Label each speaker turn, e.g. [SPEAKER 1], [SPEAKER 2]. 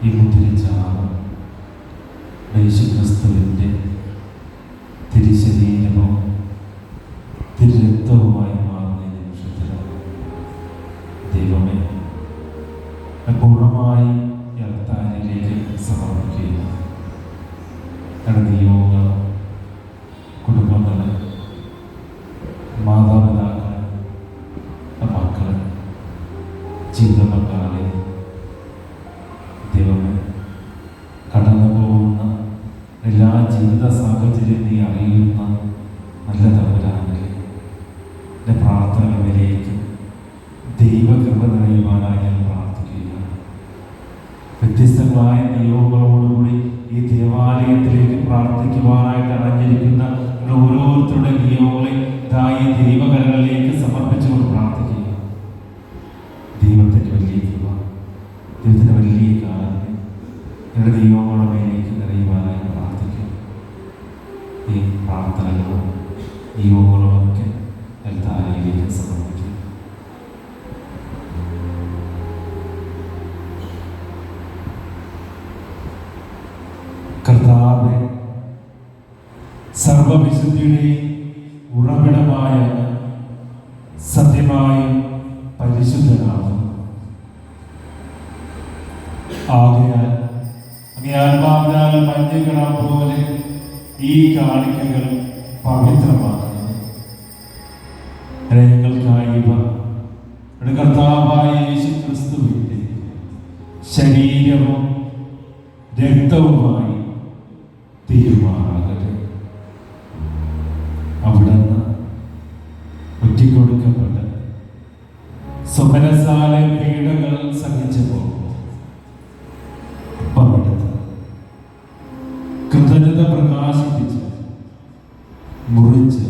[SPEAKER 1] ഈ മുദ്രിച്ചാണ് യേശുക്രിസ്തുവിൻ്റെ തിരുശരീരമോ തിരുരക്തവുമായി മാറുന്ന നിമിഷത്തിൽ ദൈവമേ പൂർണ്ണമായി യാത്രയിലേക്ക് സമർപ്പിക്കുക. നിയോഗങ്ങൾ, കുടുംബങ്ങൾ, മാതാപിതാക്കൾ, മക്കൾ, ജീവിതപങ്കാളി, ദൈവമേ കടന്നു പോകുന്ന എല്ലാ ജീവിത സാഹചര്യം നീ അറിയുന്ന നല്ല തമ്പുരാനിലെ എൻ്റെ പ്രാർത്ഥനകളിലേക്ക് ദൈവകൃപ നിറയുവാനായി ഞാൻ പ്രാർത്ഥിക്കുകയാണ്. വ്യത്യസ്തങ്ങളായ നിയോഗങ്ങളോടുകൂടി ഈ ദേവാലയത്തിലേക്ക് പ്രാർത്ഥിക്കുവാനായിട്ട് അടഞ്ഞിരിക്കുന്ന ഓരോരുത്തരുടെ നിയോഗങ്ങളെ ഈ ദൈവകരങ്ങളിലേക്ക് സമർപ്പിച്ചുകൊണ്ട് പ്രാർത്ഥിക്കുക. ദൈവത്തിൻ്റെ വലിയ കൃപ, ദൈവത്തിൻ്റെ വലിയ കാലം നിങ്ങളുടെ ദൈവങ്ങളുടെ മേലേക്ക് നിറയുവാനായി പ്രാർത്ഥിക്കുക. ഈ പ്രാർത്ഥനകളും നിയോഗങ്ങളും ഒക്കെ താരയിലേക്ക് സമർപ്പിക്കുക. കർത്താവേ, സർവവിശുദ്ധിയുടെയും ഉറവിടമായ സത്യമായും പരിശുദ്ധനാണ്. ആകയാൽ അങ്ങേ ആത്മാവിനാൽ മഞ്ഞുകളാ പോലെ ഈ കാണിക്കകൾ പവിത്രമാക്കുന്നു. ഞങ്ങൾക്കായി ഇവ കർത്താവായ യേശുക്രിസ്തുവിന്റെ ശരീരവും രക്തവുമായി തീരുമാനാകട്ടെ. അവിടുന്ന് ഒറ്റിക്കൊടുക്കപ്പെട്ട് സ്വമനസാല പീഡകൾ സഹിച്ചപ്പോൾ അവിടുന്ന് കൃതജ്ഞത പ്രകാശിപ്പിച്ച് മുറിച്ച്